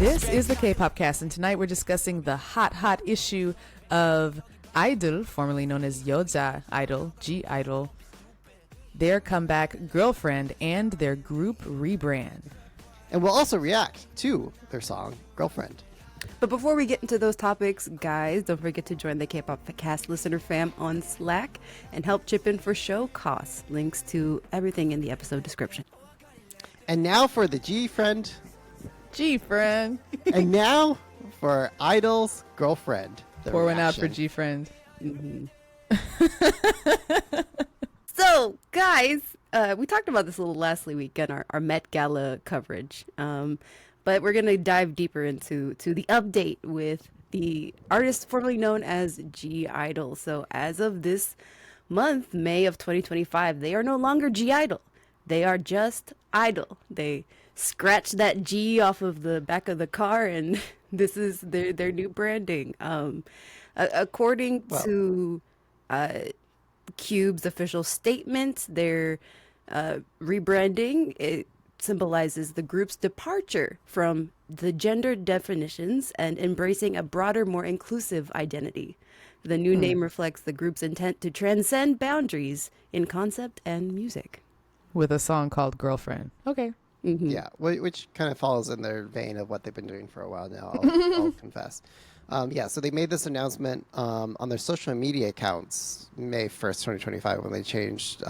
This is the K-Pop Cast, and tonight we're discussing the hot issue of I-dle, formerly known as Yeoja I-dle, G-I-dle, their comeback Girlfriend, and their group Rebrand. And we'll also react to their song, Girlfriend. But before we get into those topics, guys, don't forget to join the K-Pop Cast listener fam on Slack and help chip in for show costs. Links to everything in the episode description. And now for the G-Friend. G-Friend. And now for I-dle's Girlfriend. Pour one out for G-Friend. Mm-hmm. So, guys, we talked about this a little last week in our Met Gala coverage. But we're going to dive deeper into the update with the artist formerly known as G-I-dle. So as of this month, May of 2025, they are no longer G-I-dle. They are just I-dle. They scratched that G off of the back of the car, and this is their new branding. According to Cube's official statement, their rebranding, it symbolizes the group's departure from the gender definitions and embracing a broader, more inclusive identity. The new name reflects the group's intent to transcend boundaries in concept and music. With a song called Girlfriend. Okay. Mm-hmm. Yeah, which kind of follows in their vein of what they've been doing for a while now, I'll confess. So they made this announcement on their social media accounts May 1st, 2025, when they changed,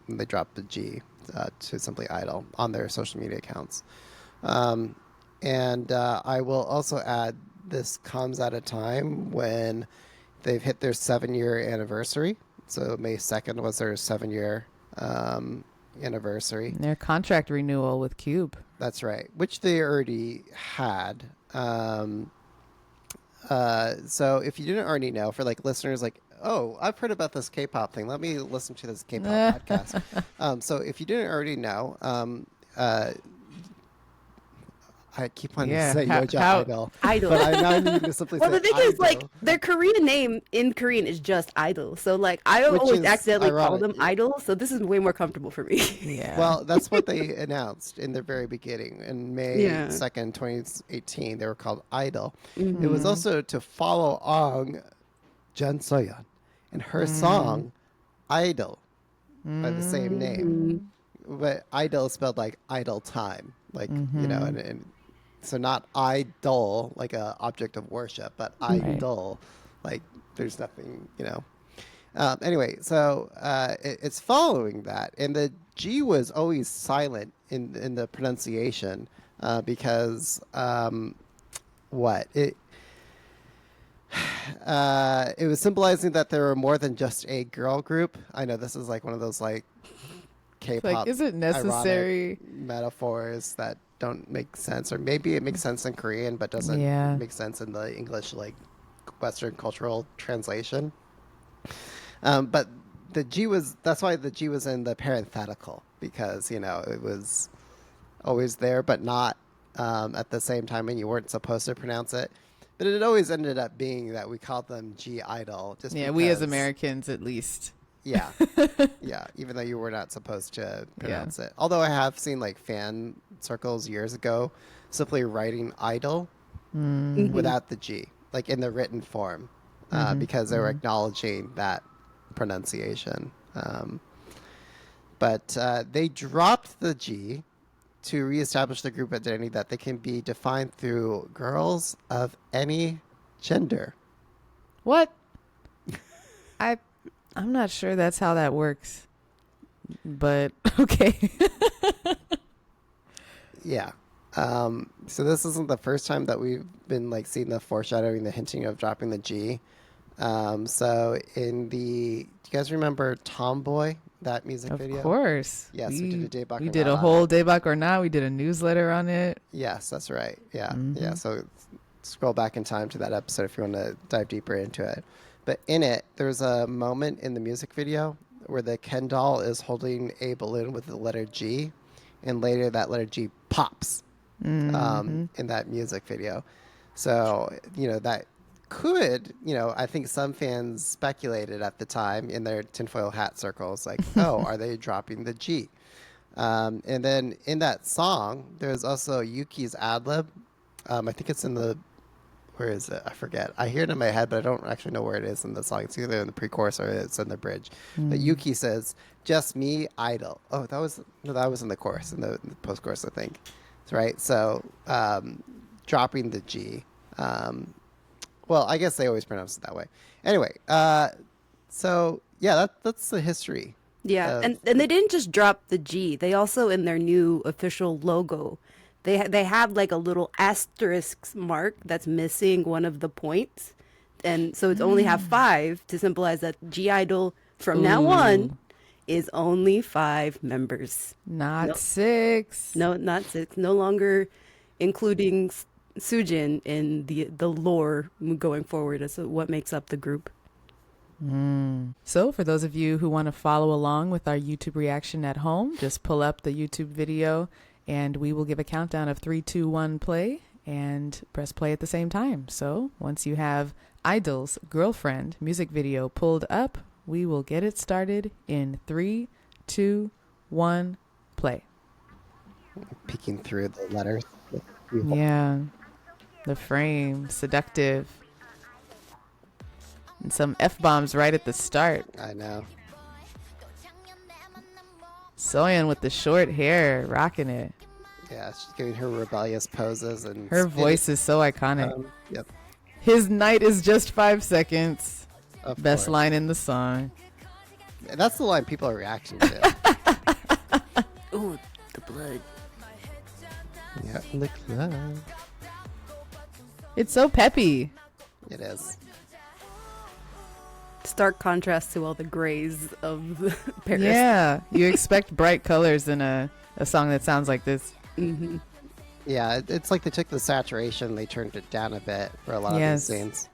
when they dropped the G to simply I-dle on their social media accounts. And I will also add, this comes at a time when they've hit their 7-year anniversary. So May 2nd was their 7-year anniversary. Their contract renewal with Cube. That's right, which they already had. So if you didn't already know, for like listeners like, oh, I've heard about this K-pop thing, let me listen to this K-pop podcast. So if you didn't already know, I keep wanting to say Yeoja I-dle. I-dle. But I now need to simply say the thing I-dle. is, like, their Korean name in Korean is just I-dle. So, like, I always accidentally call them I-dle. So this is way more comfortable for me. Yeah. Well, that's what they announced in the very beginning. In May 2nd, 2018, they were called I-dle. Mm-hmm. It was also to follow on Jun Soyeon and her song I-dle by the same name. But I-dle is spelled like idle time. Like, you know, and so not idol, like a object of worship, but I-dle, like there's nothing, you know. Anyway, so it's following that, and the G was always silent in the pronunciation because it was symbolizing that there were more than just a girl group. I know this is like one of those like K-pop, like, is it necessary metaphors that don't make sense, or maybe it makes sense in Korean but doesn't make sense in the English, like Western cultural translation. But the G that's why the G was in the parenthetical, because, you know, it was always there but not at the same time, and you weren't supposed to pronounce it. But it always ended up being that we called them G-I-dle. Just because, we as Americans at least. Yeah. Yeah. Even though you were not supposed to pronounce it. Although I have seen like fan circles years ago simply writing I-dle without the G, like in the written form, because they were acknowledging that pronunciation. But they dropped the G to reestablish the group identity that they can be defined through girls of any gender. What? I'm not sure that's how that works, but okay. Yeah. So this isn't the first time that we've been like seeing the foreshadowing, the hinting of dropping the G. So in do you guys remember Tomboy, that music video? Of course. Yes, we did a Daebak. We did a whole Daebak or Not. We did a newsletter on it. Yes, that's right. Yeah. Yeah. So scroll back in time to that episode if you want to dive deeper into it. But in it, there's a moment in the music video where the Ken doll is holding a balloon with the letter G, and later that letter G pops in that music video. So, you know, that could, you know, I think some fans speculated at the time in their tinfoil hat circles, like, oh, are they dropping the G? And then in that song, there's also Yuki's ad-lib I think it's in the, where is it? I forget. I hear it in my head, but I don't actually know where it is in the song. It's either in the pre-chorus or it's in the bridge. But Yuki says, "Just me, I-dle." Oh, that was in the chorus, in the post-chorus, I think. That's right. So dropping the G. Well, I guess they always pronounce it that way. Anyway, so yeah, that's the history. Yeah, and they didn't just drop the G. They also, in their new official logo, they have like a little asterisk mark that's missing one of the points, and so it's only have 5 to symbolize that I-dle from now on is only 5 members, Not 6. no, not 6, no longer including Soojin in the lore going forward as to what makes up the group. So for those of you who want to follow along with our YouTube reaction at home, just pull up the YouTube video and we will give a countdown of 3, 2, 1, play, and press play at the same time. So once you have I-dle's Girlfriend music video pulled up, we will get it started in 3, 2, 1, play. Peeking through the letters. Yeah. The frame, seductive. And some F-bombs right at the start. I know. Soyeon with the short hair, rocking it. Yeah, she's giving her rebellious poses and Her voice is so iconic. Yep. His night is just 5 seconds. Of Best course. line in the song. That's the line people are reacting to. Ooh, the blood. Yeah, in the club. It's so peppy. It is. Stark contrast to all the grays of Paris. Yeah, you expect bright colors in a song that sounds like this. Mm-hmm. Yeah, it's like they took the saturation, they turned it down a bit for a lot of Yes. these scenes.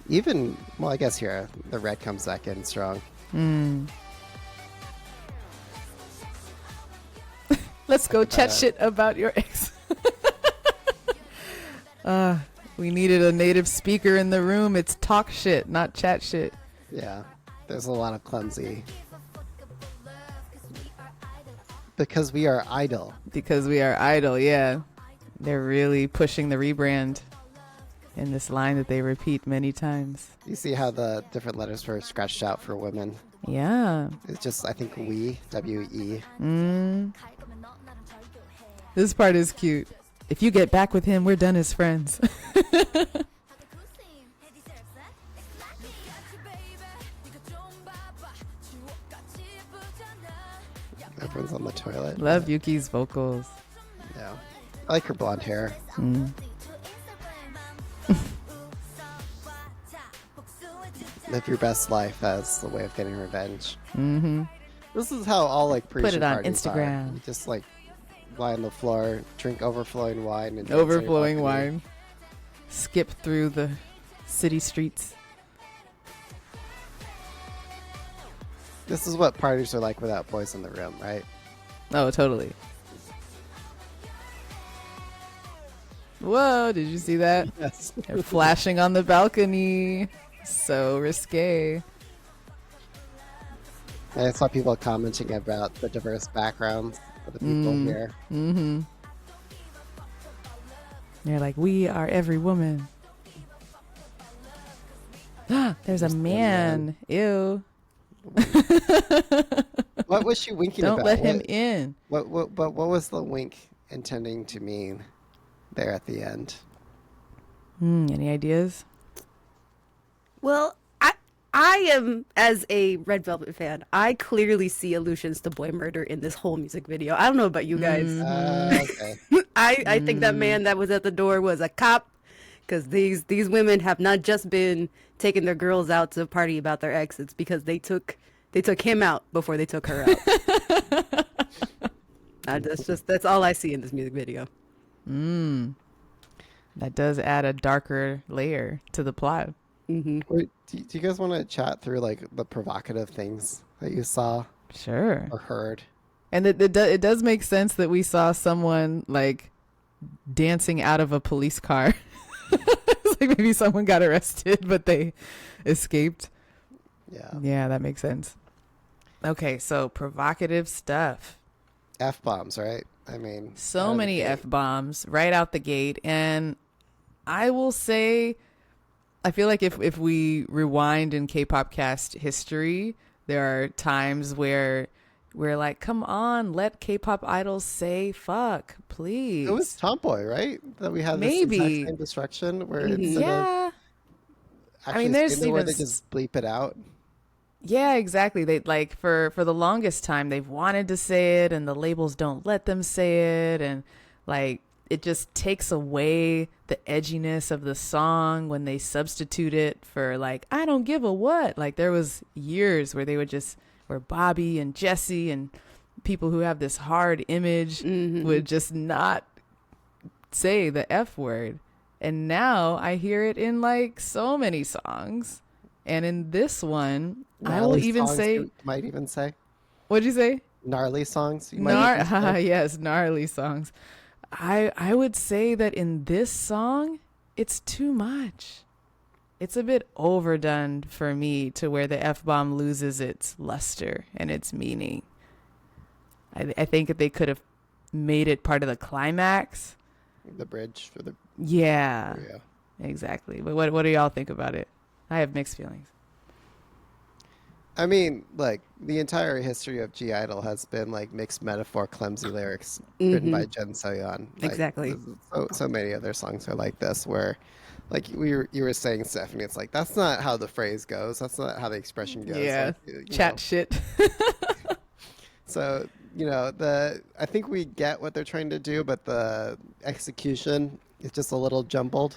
Even, well, I guess here, the red comes back in strong. Let's go chat shit about your ex. We needed a native speaker in the room. It's talk shit, not chat shit. Yeah, there's a lot of clumsy. Because we are I-dle. Because we are I-dle, yeah. They're really pushing the rebrand in this line that they repeat many times. You see how the different letters were scratched out for women? Yeah. It's just, I think, we, W-E. This part is cute. If you get back with him, we're done as friends. Everyone's on the toilet. Love Yuki's vocals. Yeah. I like her blonde hair. Live your best life as the way of getting revenge. This is how all like Put it on parties are. Instagram. You just like lie on the floor, drink overflowing wine, and Overflowing wine. Skip through the city streets. This is what parties are like without boys in the room, right? Oh, totally. Whoa, did you see that? Yes. They're flashing on the balcony. So risque. I saw people commenting about the diverse backgrounds of the people here. They're like, we are every woman. There's a man. Ew. What was she winking Don't about? let him in. What was the wink intending to mean there at the end? Any ideas? Well, I am, as a Red Velvet fan, I clearly see allusions to boy murder in this whole music video. I don't know about you guys. Okay. I think that man that was at the door was a cop, because these women have not just been taking their girls out to party about their ex. It's because they took him out before they took her out. That's all I see in this music video. That does add a darker layer to the plot. Wait, do you guys want to chat through like the provocative things that you saw Sure. or heard? And it does make sense that we saw someone like dancing out of a police car. It's like maybe someone got arrested, but they escaped. Yeah. Yeah, that makes sense. Okay, so provocative stuff. F-bombs, right? I mean, So many F-bombs right out the gate. And I will say, I feel like if we rewind in K-pop cast history, there are times where we're like, come on, let K-pop idols say fuck, it was please. Tomboy, right? That we had this exact Maybe. same destruction where Mhm. instead of Yeah. I mean, actually saying there's the word, even they just bleep it out. yeah, exactly. They like for the longest time they've wanted to say it and the labels don't let them say it, and like it just takes away the edginess of the song when they substitute it for like I don't give a what. Like there was years where they would just where Bobby and Jesse and people who have this hard image would just not say the F word. And now I hear it in like so many songs. And in this one, I will Gnarly even songs, say, you might even say. what'd you say? Gnarly songs, you might even say. Yes, gnarly songs. I would say that in this song, it's too much. It's a bit overdone for me to where the F bomb loses its luster and its meaning. I think if they could have made it part of the climax. The bridge for the Yeah, yeah. exactly. But what do y'all think about it? I have mixed feelings. I mean, like the entire history of G-idle has been like mixed metaphor, clumsy lyrics written by Jun Soyeon. Like, Exactly. so many of their songs are like this, where, like you were saying, Stephanie, it's like that's not how the phrase goes. That's not how the expression goes. Yeah, Like, chat shit. So I think we get what they're trying to do, but the execution is just a little jumbled.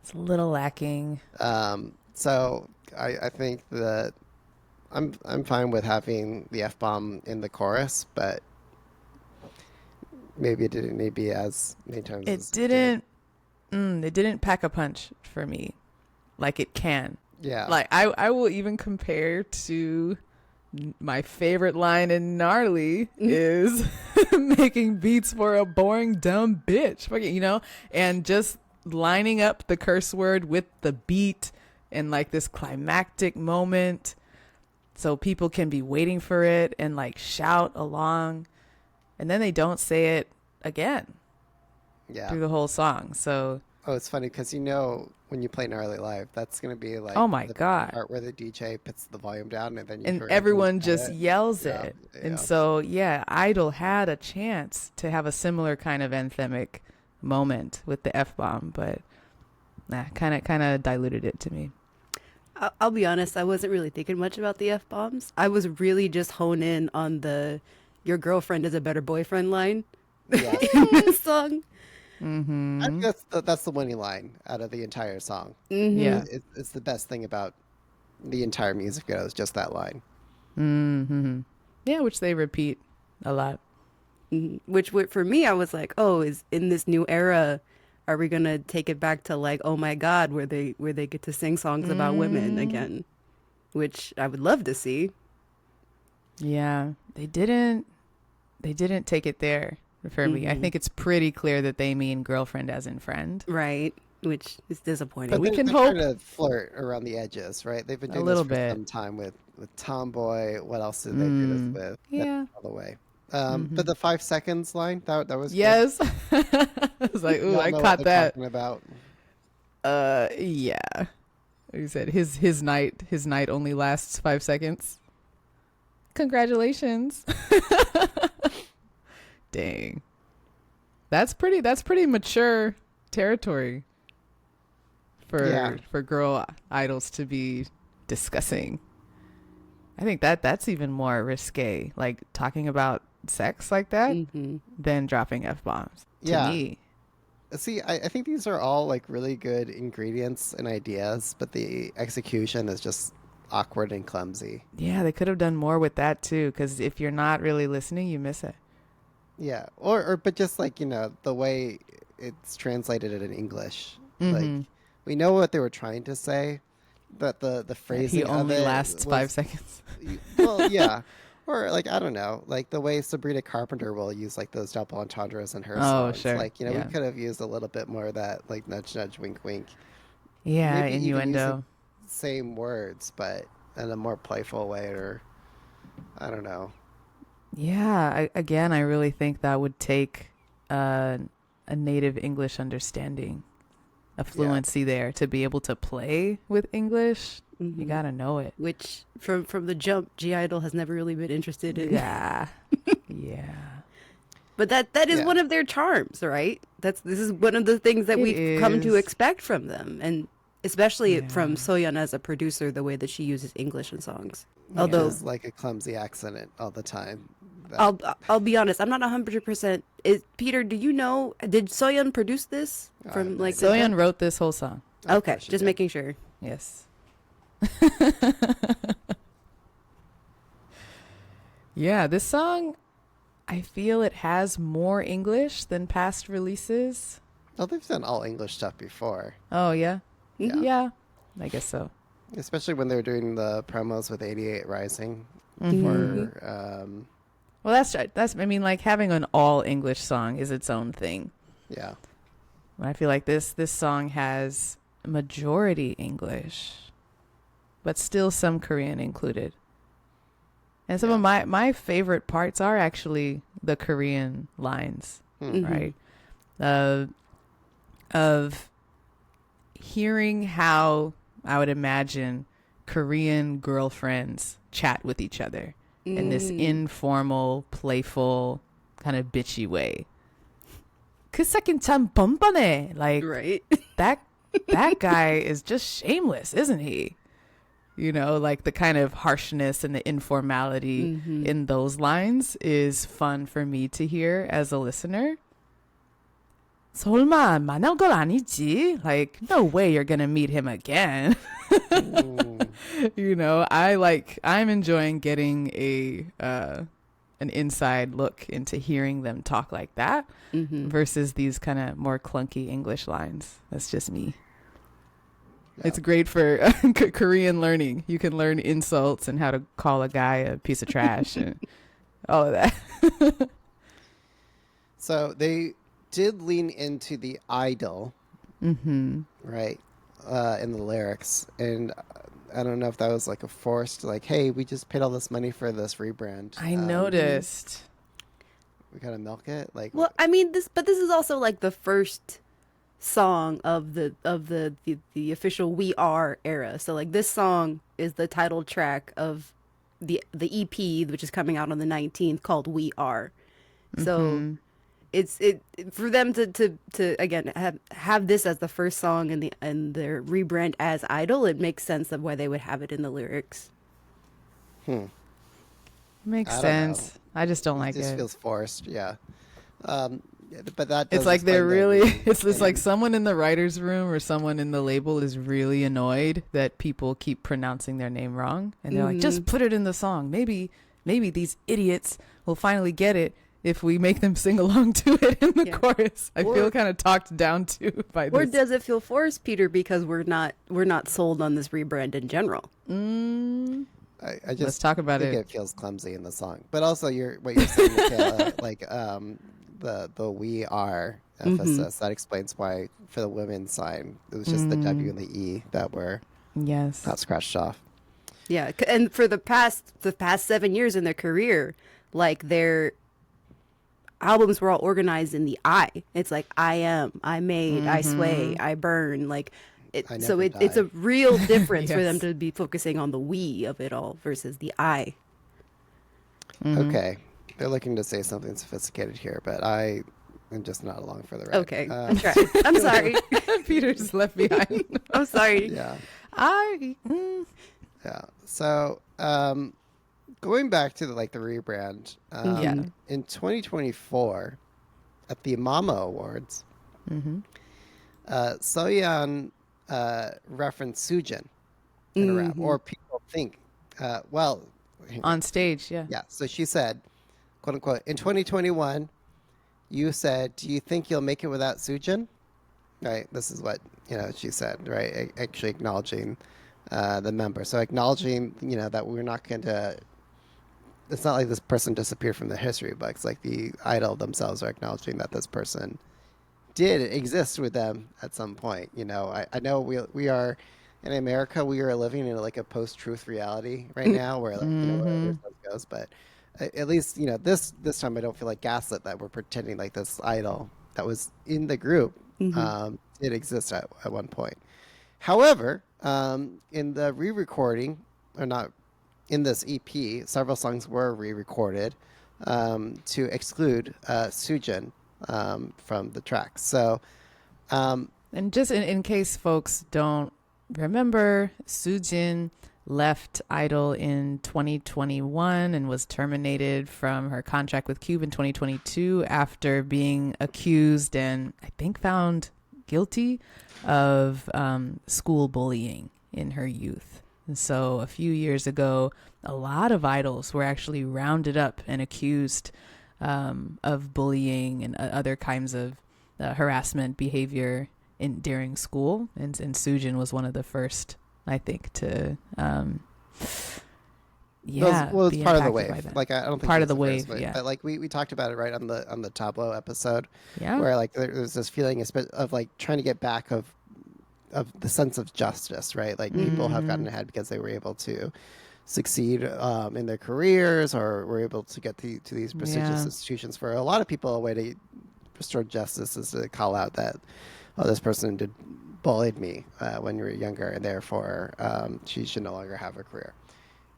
It's a little lacking. So I think that I'm fine with having the F bomb in the chorus, but maybe it didn't need to be as many times. It As didn't. It didn't pack a punch for me, like it can. Yeah. Like I will even compare to my favorite line in Gnarly is making beats for a boring dumb bitch, fucking, and just lining up the curse word with the beat and like this climactic moment, so people can be waiting for it and like shout along, and then they don't say it again Yeah. through the whole song. So Oh, it's funny because when you play Gnarly live, that's gonna be like oh my the God. part where the DJ puts the volume down and then you And hear everyone shout just it. yells Yeah, it. yeah. And so, yeah, I-dle had a chance to have a similar kind of anthemic moment with the F-bomb, but kind of diluted it to me. I'll be honest, I wasn't really thinking much about the F bombs. I was really just honed in on the "your girlfriend is a better boyfriend" line Yeah. in this song. I think that's the winning line out of the entire song. Yeah. It's the best thing about the entire music video is just that line. Yeah, which they repeat a lot. Which for me, I was like, oh, is in this new era, are we gonna take it back to like, oh my God, where they get to sing songs about women again, which I would love to see. Yeah, they didn't take it there for me. I think it's pretty clear that they mean girlfriend as in friend. Right, which is disappointing. But We they're can trying hope to flirt around the edges, right? They've been a doing little this for bit. some time with Tomboy. What else did they do this with? Yeah. All the way. But the 5 seconds line that was good. Yes. I was like, ooh, Y'all I know caught what they're that. talking about. Yeah. He said his night only lasts 5 seconds. Congratulations. Dang. That's pretty mature territory for girl idols to be discussing. I think that's even more risque, like talking about sex like that than dropping F-bombs to Yeah. me. See, I think these are all like really good ingredients and ideas, but the execution is just awkward and clumsy. Yeah, they could have done more with that too, because if you're not really listening, you miss it. Yeah, but just like the way it's translated in English, like we know what they were trying to say, but the phrasing He only of it lasts 5 seconds. Well, yeah, or like I don't know, like the way Sabrina Carpenter will use like those double entendres in her songs. Sure. Like we Yeah. could have used a little bit more of that, like nudge nudge, wink wink. Yeah, Maybe even use innuendo. the same words, but in a more playful way, or I don't know. Yeah, I really think that would take a native English understanding, a fluency there to be able to play with English. You gotta know it. Which from the jump, I-dle has never really been interested in. Yeah, yeah. But that is one of their charms, right? This is one of the things that we've come to expect from them, and especially from Soyeon as a producer, the way that she uses English in songs. Although It's like a clumsy accent all the time. I'll be honest, I'm not 100%. Peter, do you know? Did Soyeon produce this from like? Soyeon wrote this whole song. Okay, just making sure. Yes. Yeah, this song, I feel it has more English than past releases. Oh, they've done all English stuff before. Oh, yeah? Yeah. Yeah, I guess so. Especially when they're doing the promos with 88 Rising. For, Well, that's. I mean, like having an all English song is its own thing. yeah. I feel like this song has majority English, but still some Korean included. And some of my favorite parts are actually the Korean lines, right? Of hearing how I would imagine Korean girlfriends chat with each other in this informal, playful, kind of bitchy way. 그 새끼 참 뻔뻔해. Like, Right. that guy is just shameless, isn't he? You know, like the kind of harshness and the informality in those lines is fun for me to hear as a listener. 설마 만날 건 아니지? Like, no way you're gonna meet him again. You know, I'm enjoying getting an inside look into hearing them talk like that versus these kind of more clunky English lines. That's just me. Yeah. It's great for Korean learning. You can learn insults and how to call a guy a piece of trash and all of that. So they did lean into the I-dle, right, in the lyrics. And I don't know if that was like a forced, like, hey, we just paid all this money for this rebrand. I noticed. We gotta milk it. Like, Well, I mean, this is also like the first song of the official We Are era. So like this song is the title track of the EP, which is coming out on the 19th, called We Are. So it's for them to again have this as the first song and their rebrand as I-dle. It makes sense of why they would have it in the lyrics. Makes sense. I just don't like it. It just feels forced. Yeah. But that it's like they're really it's like someone in the writer's room or someone in the label is really annoyed that people keep pronouncing their name wrong, and they're like, just put it in the song. Maybe these idiots will finally get it if we make them sing along to it in the chorus. I feel kind of talked down to by this. Or does it feel forced, Peter, because we're not sold on this rebrand in general? I just Let's talk about think it. it feels clumsy in the song. But also what you're saying, Michaela, like the We Are emphasis, that explains why for the women's side it was just the W and the E that were not scratched off. Yeah, and for the past 7 years in their career, like their albums were all organized in the I. It's like I am, I made, I sway, I burn. Like it's a real difference for them to be focusing on the we of it all versus the I. Okay, they're looking to say something sophisticated here, but I am just not along for the ride. Okay, I tried. I'm sorry. Peter's left behind. I'm sorry. Yeah. Yeah. So, going back to the rebrand, in 2024, at the Mama Awards, Soyeon referenced Soojin in a rap, or people think, on stage, yeah. Yeah, so she said, quote unquote, in 2021, you said, do you think you'll make it without Soojin? Right, this is what, she said, right, actually acknowledging the member. So acknowledging, that we're not going to, it's not like this person disappeared from the history books. Like the I-dle themselves are acknowledging that this person did exist with them at some point. I know we are, in America, we are living in a post-truth reality right now where, where it goes. But at least this time I don't feel like gaslit that we're pretending like this idol that was in the group did exist at one point. However, in the re-recording, or not in this EP, several songs were re-recorded to exclude Soojin from the track. So, and just in case folks don't remember, Soojin left I-dle in 2021 and was terminated from her contract with Cube in 2022 after being accused and I think found guilty of school bullying in her youth. And so a few years ago, a lot of idols were actually rounded up and accused of bullying and other kinds of harassment behavior during school. And Soojin was one of the first, I think, to it's part of the wave. Like I don't think part of the wave, yeah. But like we talked about it right on the Tableau episode, yeah, where like there's this feeling of like trying to get back of the sense of justice, right? Like people have gotten ahead because they were able to succeed in their careers or were able to get to these prestigious institutions. For a lot of people, a way to restore justice is to call out that, oh, this person bullied me when you were younger, and therefore she should no longer have a career.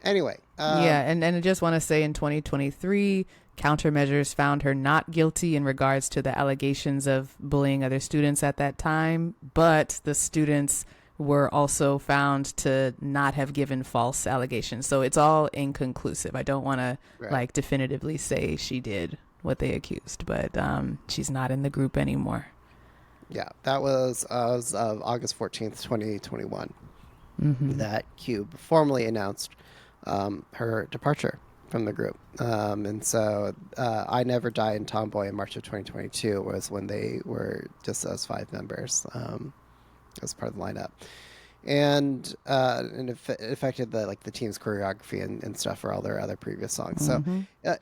Anyway. And I just want to say in 2023, countermeasures found her not guilty in regards to the allegations of bullying other students at that time, but the students were also found to not have given false allegations. So it's all inconclusive. I don't want to like definitively say she did what they accused, but she's not in the group anymore. Yeah, that was as of August 14th, 2021, that Cube formally announced her departure from the group. And so I Never Die and Tomboy in March of 2022 was when they were just those 5 members as part of the lineup. And it affected the team's choreography and stuff for all their other previous songs. So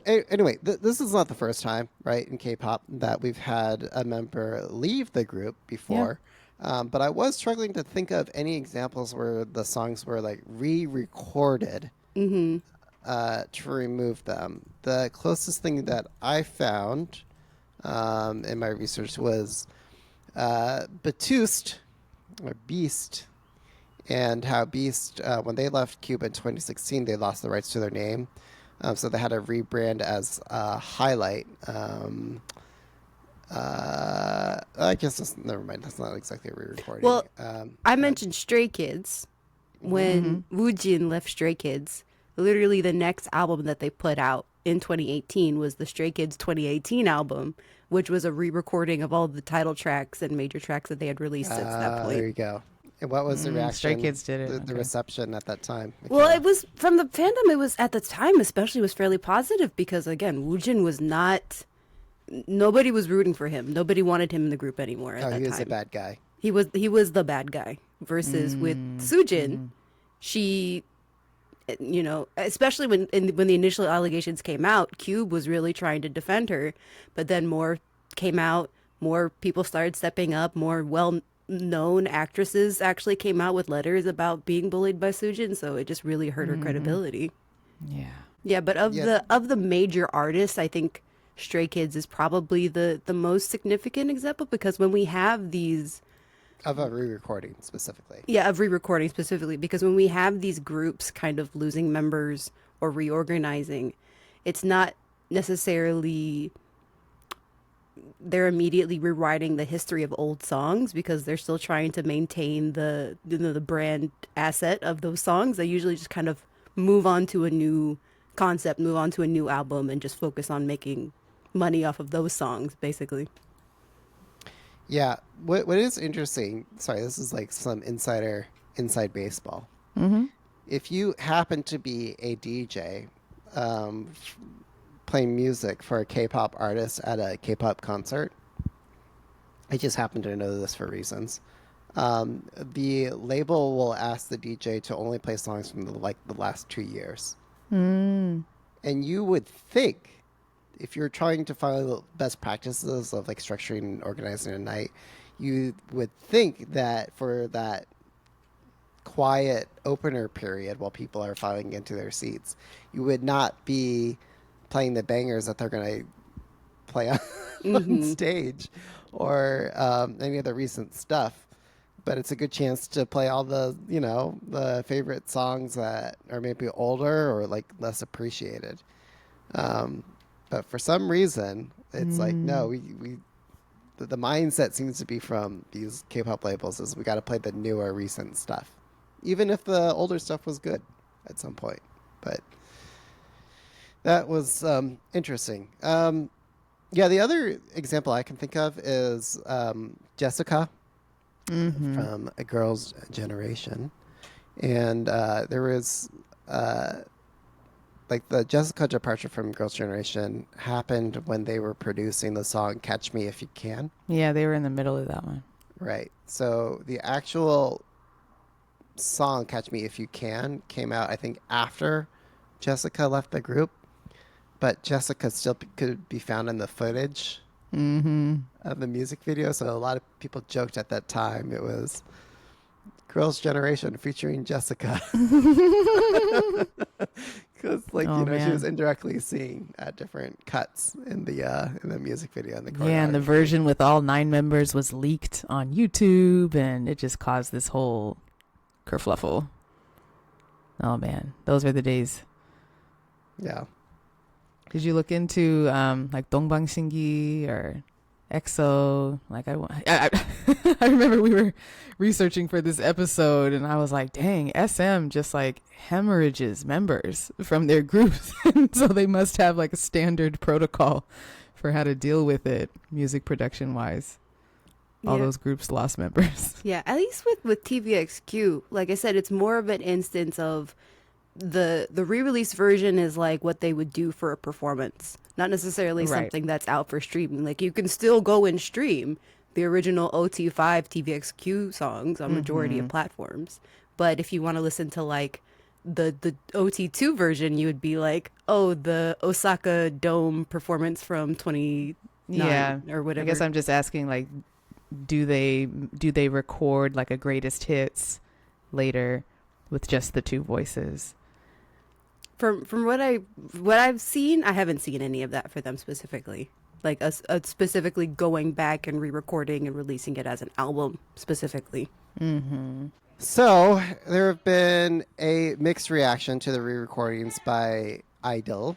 anyway, this is not the first time, right, in K-pop that we've had a member leave the group before. But I was struggling to think of any examples where the songs were like re-recorded to remove them. The closest thing that I found in my research was Batust, or Beast, and how Beast, when they left Cuba in 2016, they lost the rights to their name. So they had to rebrand as Highlight. I guess never mind. That's not exactly a re-recording. Well, I mentioned Stray Kids. When Woojin left Stray Kids, literally the next album that they put out in 2018 was the Stray Kids 2018 album, which was a re-recording of all the title tracks and major tracks that they had released since that point. There you go. And what was the reaction? Stray Kids did it. The reception at that time. Well, it was from the fandom. It was at the time, especially, was fairly positive because again, Woojin was not. Nobody was rooting for him. Nobody wanted him in the group anymore. At that time, he was a bad guy. He was the bad guy. Versus with Soojin, she, especially when the initial allegations came out, Cube was really trying to defend her, but then more came out. More people started stepping up. More well-known actresses actually came out with letters about being bullied by Soojin, so it just really hurt her credibility. Yeah, but of the major artists, I think Stray Kids is probably the most significant example, because when we have these of a re-recording specifically. Yeah, of re-recording specifically, because when we have these groups kind of losing members or reorganizing, it's not necessarily they're immediately rewriting the history of old songs, because they're still trying to maintain the brand asset of those songs. They usually just kind of move on to a new concept, move on to a new album, and just focus on making money off of those songs, basically. Yeah, what is interesting, sorry, this is like some inside baseball. If you happen to be a DJ playing music for a K-pop artist at a K-pop concert, I just happen to know this for reasons. The label will ask the DJ to only play songs from the last 2 years. And you would think, if you're trying to follow the best practices of like structuring and organizing a night, you would think that for that quiet opener period while people are filing into their seats, you would not be playing the bangers that they're going to play on stage or any of the recent stuff. But it's a good chance to play all the, the favorite songs that are maybe older or like less appreciated. But for some reason, it's like, no, the mindset seems to be from these K-pop labels is we got to play the newer, recent stuff, even if the older stuff was good at some point. But that was interesting. The other example I can think of is Jessica from A Girl's Generation. And there was like the Jessica departure from Girls' Generation happened when they were producing the song Catch Me If You Can. Yeah, they were in the middle of that one. Right. So the actual song Catch Me If You Can came out, I think, after Jessica left the group. But Jessica still could be found in the footage of the music video. So a lot of people joked at that time it was Girls' Generation featuring Jessica. Because, she was indirectly seen at different cuts in the music video. And and the version with all 9 members was leaked on YouTube, and it just caused this whole kerfluffle. Oh, man. Those were the days. Yeah. Did you look into like Dongbangsingi or EXO? Like I remember we were researching for this episode, and I was like, dang, SM just like hemorrhages members from their groups. So they must have like a standard protocol for how to deal with it, music production wise. All those groups lost members. Yeah, at least with TVXQ, like I said, it's more of an instance of the re-release version is like what they would do for a performance, not necessarily something that's out for streaming. Like you can still go and stream the original OT5 TVXQ songs on majority of platforms, but if you want to listen to like the OT2 version, you would be like, oh, the Osaka Dome performance from 29 or whatever. I guess I'm just asking, like, do they record like a greatest hits later with just the 2 voices? From what I've seen, I haven't seen any of that for them specifically. Like specifically going back and re-recording and releasing it as an album specifically. So there have been a mixed reaction to the re-recordings by I-dle.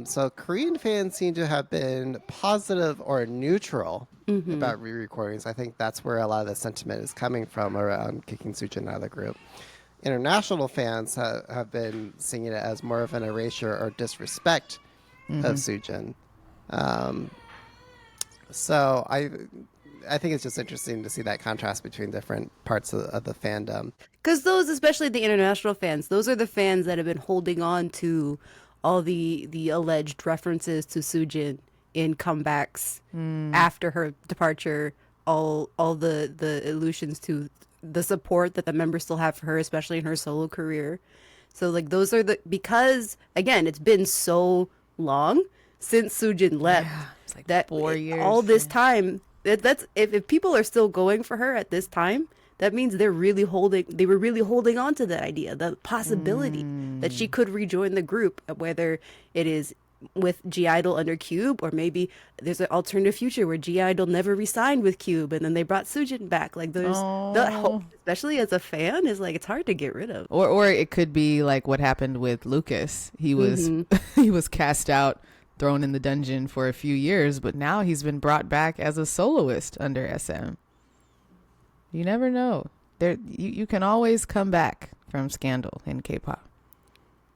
So Korean fans seem to have been positive or neutral about re-recordings. I think that's where a lot of the sentiment is coming from around kicking Soojin out of the group. International fans have been seeing it as more of an erasure or disrespect of Soojin. So I think it's just interesting to see that contrast between different parts of the fandom. Because those, especially the international fans, those are the fans that have been holding on to all the alleged references to Soojin in comebacks after her departure, all the allusions to the support that the members still have for her, especially in her solo career. So like those are because again, it's been so long since Soojin left. Yeah, it's like that 4 years. All this time, that's if people are still going for her at this time, that means they were really holding on to that idea, the possibility that she could rejoin the group, whether it is with G-I-dle under Cube, or maybe there's an alternative future where G-I-dle never re-signed with Cube and then they brought Soojin back. Like there's that hope, especially as a fan, is like it's hard to get rid of. Or it could be like what happened with Lucas. He was he was cast out, thrown in the dungeon for a few years, but now he's been brought back as a soloist under SM. You never know. You can always come back from scandal in K-pop.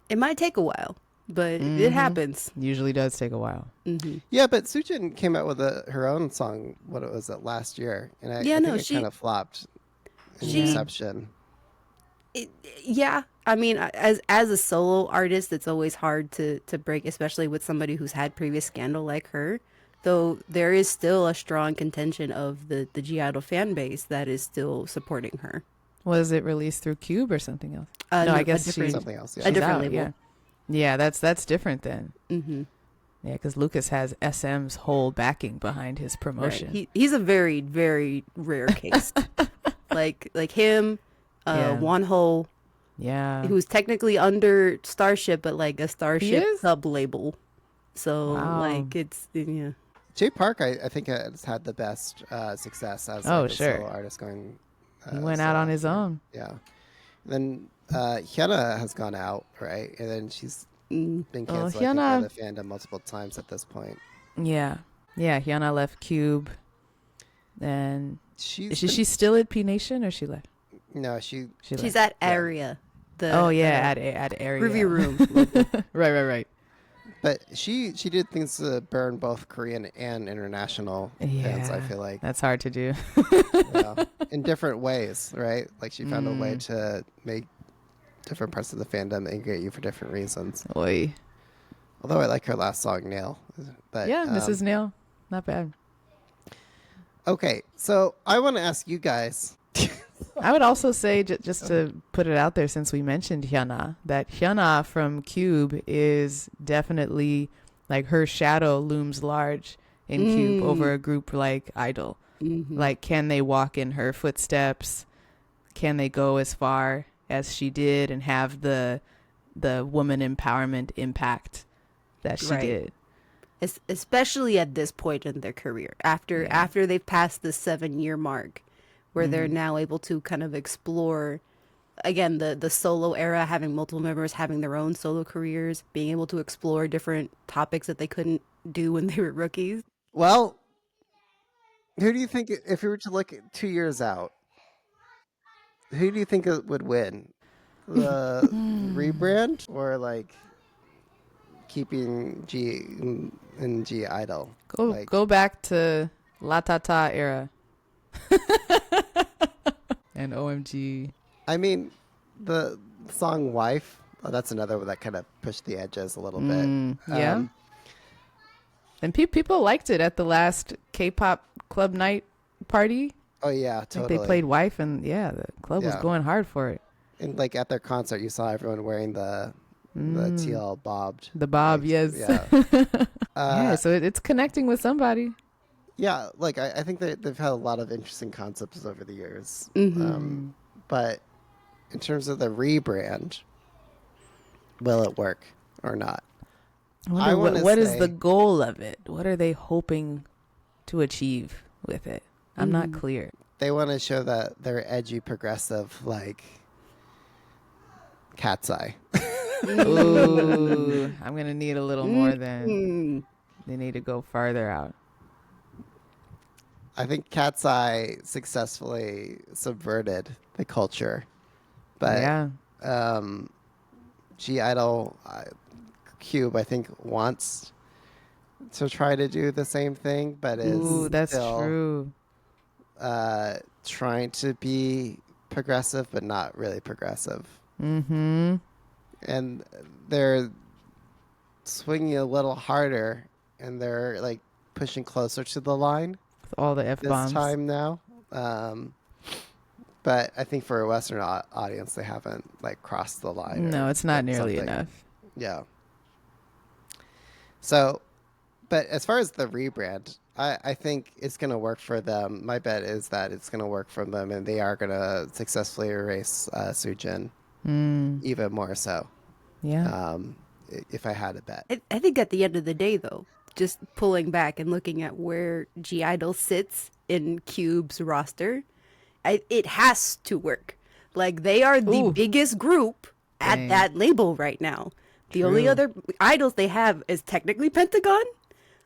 It might take a while, but it happens. Usually does take a while. Yeah, but Soojin came out with her own song, what it was last year, and I think it kind of flopped in reception. I mean, as a solo artist, it's always hard to break, especially with somebody who's had previous scandal like her. Though there is still a strong contention of the G-I-dle fan base that is still supporting her. Was it released through Cube or something else? No, I guess something else. Yeah. A different label. Yeah, that's different then. Yeah, because Lucas has SM's whole backing behind his promotion. Right. He's a very, very rare case. like him, Wonho. Yeah. Who's technically under Starship, but like a Starship sub label. So Wow. like it's yeah. Jay Park, I think, has had the best success as Oh, like, a sure. solo artist going. He went out on his own. Yeah. Then Hyuna has gone out, right? And then she's been Oh, canceled, I think, by Hyuna. the fandom multiple times at this point. Yeah. Yeah, Hyuna left Cube. And She's she's still at P Nation or she left? no, she She's left. at Area. The Oh yeah, at area. review room. right. but she did things to burn both Korean and international fans. I feel like that's hard to do. yeah, in different ways, right? Like she found a way to make different parts of the fandom angry at you for different reasons. Oi. Although I like her last song, Nail. But Yeah, Mrs. Nail, not bad. Okay, so I want to ask you guys. I would also say, just to put it out there, since we mentioned Hyuna, that Hyuna from Cube is definitely, like, her shadow looms large in Cube over a group like I-dle. Like, can they walk in her footsteps? Can they go as far as she did and have the woman empowerment impact that she did? Especially at this point in their career, after they've passed the 7-year mark, where they're now able to kind of explore again the solo era, having multiple members having their own solo careers, being able to explore different topics that they couldn't do when they were rookies. Well, who do you think, if we were to look at 2 years out, who do you think would win? The rebrand or like keeping G and G I-dle? Go back to La Tata era. And OMG. I mean, the song Wife, that's another one that kind of pushed the edges a little bit. Yeah. And people liked it at the last K-pop club night party. Oh, yeah, I totally. think they played Wife, and the club was going hard for it. And like at their concert, you saw everyone wearing the TL bobbed. The bob, like, yes. Yeah. So it's connecting with somebody. Yeah, like I think they've had a lot of interesting concepts over the years. But in terms of the rebrand, will it work or not? I wonder what is the goal of it? What are they hoping to achieve with it? I'm not clear. They want to show that they're edgy, progressive, like Cat's Eye. Ooh, I'm going to need a little more than they need to go farther out. I think Cat's Eye successfully subverted the culture. But G I-dle Cube, I think, wants to try to do the same thing, but is that's still true. Trying to be progressive, but not really progressive. Mm-hmm. And they're swinging a little harder, and they're like pushing closer to the line. With all the F-bombs. This time now. But I think for a Western audience, they haven't like crossed the line. No, it's not nearly enough. Yeah. So, but as far as the rebrand, I think it's going to work for them. My bet is that it's going to work for them, and they are going to successfully erase Soojin, even more so. Yeah. If I had a bet. I think at the end of the day, though, just pulling back and looking at where G I-dle sits in Cube's roster, it has to work. Like, they are the biggest group at that label right now. The only other idols they have is technically Pentagon,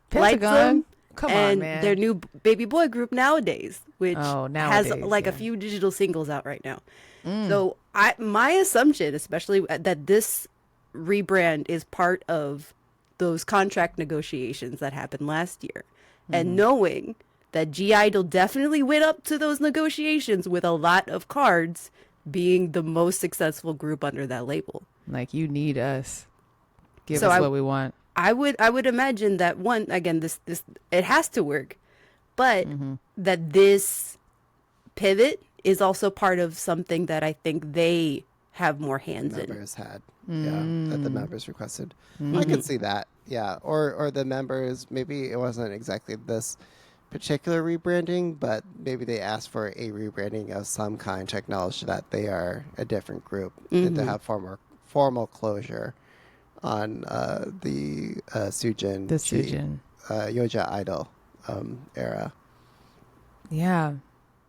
Pentagon. Come and on, man. their new baby boy group Nowadays, which has like yeah. a few digital singles out right now. So my assumption, especially that this rebrand is part of those contract negotiations that happened last year, and knowing that G I-dle definitely went up to those negotiations with a lot of cards, being the most successful group under that label. Like, you need us. Give us what we want. I would imagine that this it has to work, but that this pivot is also part of something that I think they have more hands in. Members had, that the members requested. I could see that, or the members, maybe it wasn't exactly this particular rebranding, but maybe they asked for a rebranding of some kind to acknowledge that they are a different group and to have formal closure on the Soojin, The Soojin. Yoja I-dle era. Yeah.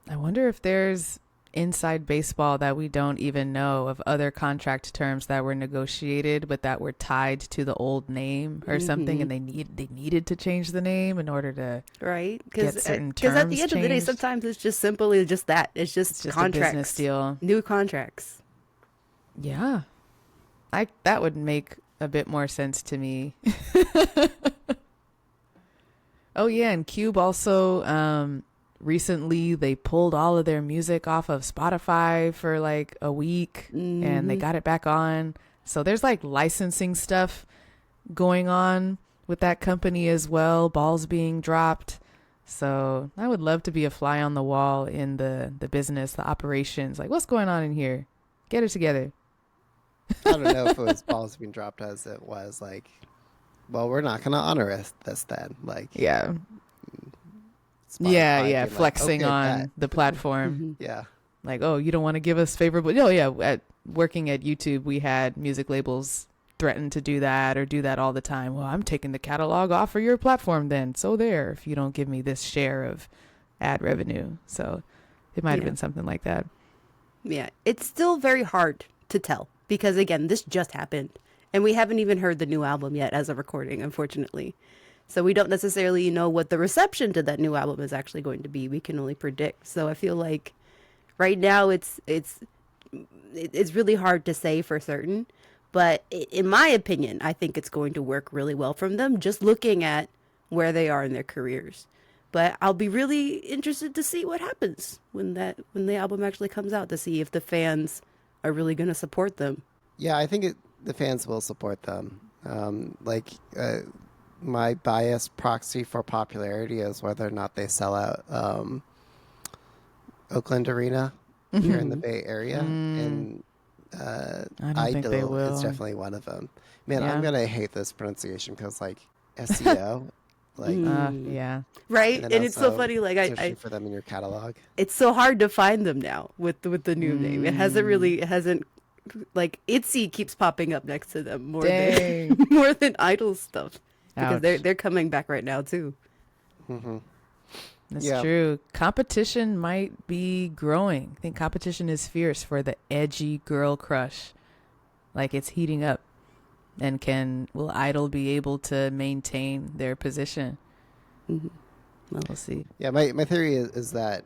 I wonder if there's inside baseball that we don't even know of other contract terms that were negotiated but that were tied to the old name or something, and they needed to change the name in order to Right? get Because certain at terms the end of the day, changed. sometimes it's just simply just that. It's just It's just contracts, a business deal. new contracts. Yeah. That would make a bit more sense to me. Oh yeah, and Cube also recently they pulled all of their music off of Spotify for like a week and they got it back on. So there's like licensing stuff going on with that company as well, balls being dropped. So I would love to be a fly on the wall in the business, the operations. Like, what's going on in here? Get it together. I don't know if it was balls being dropped as it was like, well, we're not going to honor this then. Like, Yeah. Spotify Yeah, being like, flexing okay, on bet. the platform. Yeah. Like, oh, you don't want to give us favorable. No, yeah. Working at YouTube, we had music labels threaten to do that or do that all the time. Well, I'm taking the catalog off of your platform then. So there, if you don't give me this share of ad revenue. So it might have been something like that. Yeah, it's still very hard to tell because, again, this just happened. And we haven't even heard the new album yet as a recording, unfortunately. So we don't necessarily know what the reception to that new album is actually going to be. We can only predict. So I feel like right now it's really hard to say for certain. But in my opinion, I think it's going to work really well from them, just looking at where they are in their careers. But I'll be really interested to see what happens when the album actually comes out, to see if the fans are really going to support them. Yeah, I think the fans will support them. My biased proxy for popularity is whether or not they sell out Oakland Arena here in the Bay Area. And I don't think they I-dle will. is definitely one of them. Man, Yeah. I'm going to hate this pronunciation because, like, SEO. Like, Yeah. Right? then And it's so also funny, like searching for them in your catalog. it's so hard to find them now with the new name. It hasn't like Itsy keeps popping up next to them more Dang. than more than I-dle stuff. Because Ouch. they're coming back right now too. That's Yeah. true. Competition might be growing. I think competition is fierce for the edgy girl crush. Like, it's heating up. And will I-dle be able to maintain their position? Well, we'll see. Yeah, my theory is that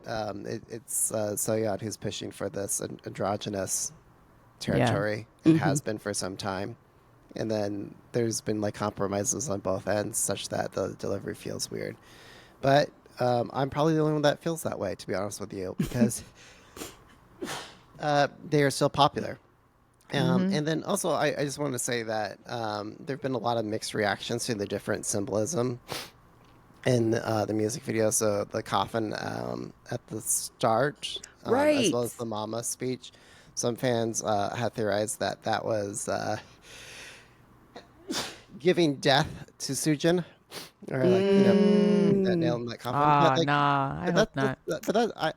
it's Soyeon who's pushing for this androgynous territory. It has been for some time. And then there's been like compromises on both ends such that the delivery feels weird. But I'm probably the only one that feels that way, to be honest with you, because they are still popular. And then also, I just want to say that there have been a lot of mixed reactions to the different symbolism in the music video. So the coffin at the start, as Right. well as the mama speech. Some fans have theorized that was giving death to Soojin, or like that nail in that coffin. But, like, Nah, I hope not.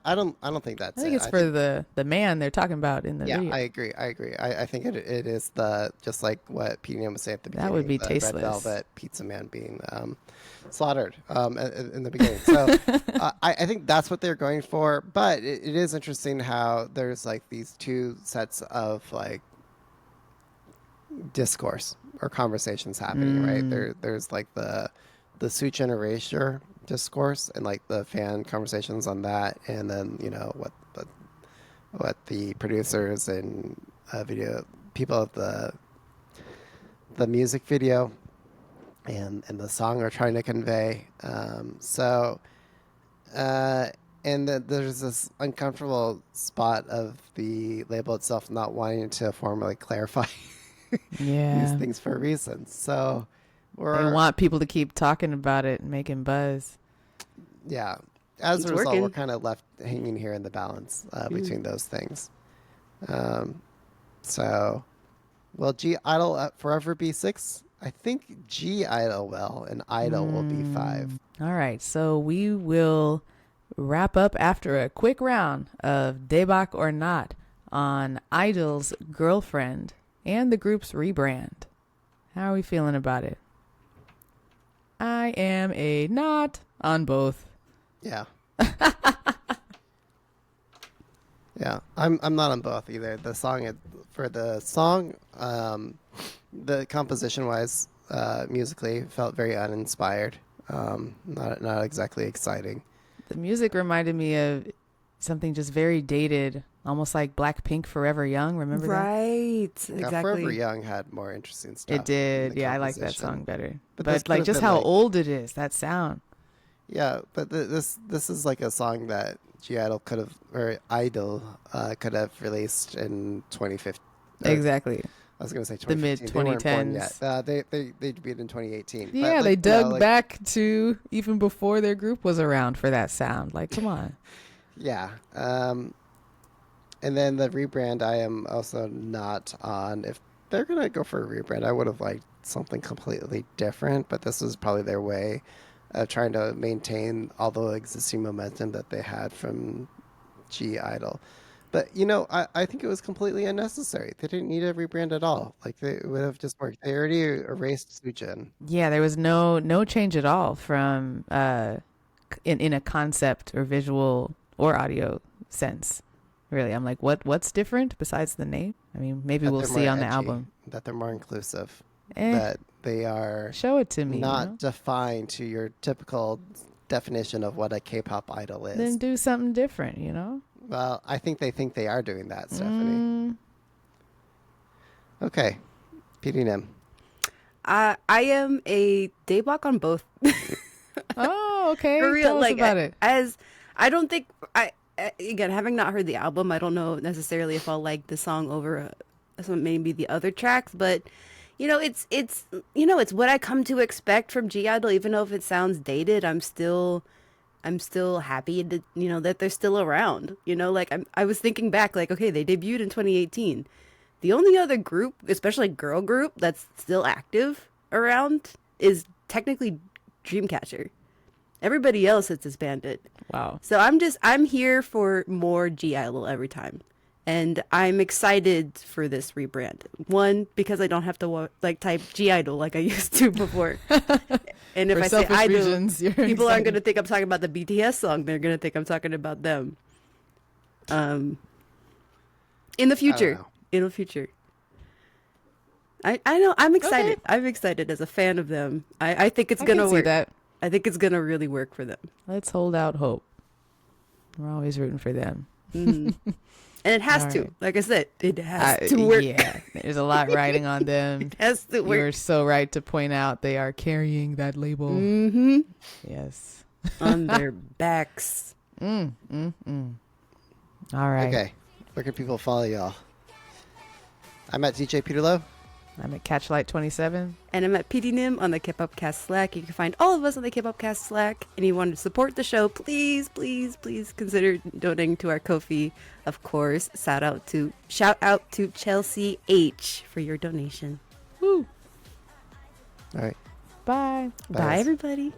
I don't think that's I think it. it's for the man they're talking about in the Yeah, video. I agree. I think it is just like what Pete was saying at the beginning. That would be the tasteless. Red Velvet Pizza Man being slaughtered in the beginning. So I think that's what they're going for. But it is interesting how there's like these two sets of like discourse or conversations happening, right? There's like the Soojin Erasure discourse and like the fan conversations on that, and then what the producers and video people of the music video and the song are trying to convey. And then there's this uncomfortable spot of the label itself not wanting to formally clarify these Yeah. things for reasons. So They we're want people to keep talking about it and making buzz. yeah. As It's a result, working. we're kind of left hanging here in the balance between those things. So, will I-dle forever be 6? I think I-dle will, and I-dle will be 5. All right, so we will wrap up after a quick round of Debak or Not on I-dle's Girlfriend and the group's Rebrand. How are we feeling about it? I am a not on both. Yeah. Yeah, I'm not on both either. The song the composition wise, musically felt very uninspired. Not exactly exciting. The music reminded me of something just very dated, almost like Blackpink Forever Young. Remember that? Right. Yeah, Exactly. Forever Young had more interesting stuff. It did. in the Yeah, I like that composition. song better. But this But like could've just been, how like- old it is, that sound. Yeah, but this is like a song that I-dle could have released in 2015. Exactly. I was going to say The 2015. They weren't born mid-2010s. yet. They debuted in 2018. But, Yeah, like, they you know, dug like- back to even before their group was around for that sound. Like, come on. Yeah. And then the rebrand, I am also not on. If they're going to go for a rebrand, I would have liked something completely different, but this was probably their way of trying to maintain all the existing momentum that they had from I-dle. But, you know, I think it was completely unnecessary. They didn't need a rebrand at all. Like, it would have just worked. They already erased Soojin. Yeah, there was no change at all from in a concept or visual or audio sense. Really, I'm like, what's different besides the name? I mean, maybe That we'll they're see more on the edgy, album. that they're more inclusive, Eh, that they are show it to me. not you know? defined to your typical definition of what a K-pop idol is. Then do something different, you know? Well, I think they are doing that, Stephanie. Mm, Okay, PD Nim. I am a daybok on both. oh, okay. For real, Tell us like about it. as I don't think again, having not heard the album, I don't know necessarily if I'll like the song over some maybe the other tracks, but you know, it's it's what I come to expect from I-dle. Even though if it sounds dated, I'm still happy to, that they're still around. Like I was thinking back, like, okay, they debuted in 2018. The only other group, especially girl group, that's still active around is technically Dreamcatcher. Everybody else has disbanded. Wow. So I'm here for more I-dle every time. And I'm excited for this rebrand. One, because I don't have to type I-dle like I used to before. And if For I say selfish I-dle, reasons, you're people aren't excited. going to think I'm talking about the BTS song. They're going to think I'm talking about them. In the future. know. In the future. I know. I'm excited. Okay. I'm excited as a fan of them. I think it's I going to can see work. that. I think it's going to really work for them. Let's hold out hope. We're always rooting for them. Mhm. And it has All to. right. Like I said, it has to work. Yeah, there's a lot riding on them. It has to work. You're so right to point out they are carrying that label. Mm-hmm. Yes. On their backs. All right. Okay, where can people follow y'all? I'm at DJ Peterlo. I'm at Catchlight27. And I'm at PD Nim on the K-Pop Cast Slack. You can find all of us on the K-Pop Cast Slack. And if you want to support the show, please, please, please consider donating to our Ko-fi. Of course, shout out to Chelsea H for your donation. Woo. All right. Bye. Bye, Bye guys. everybody.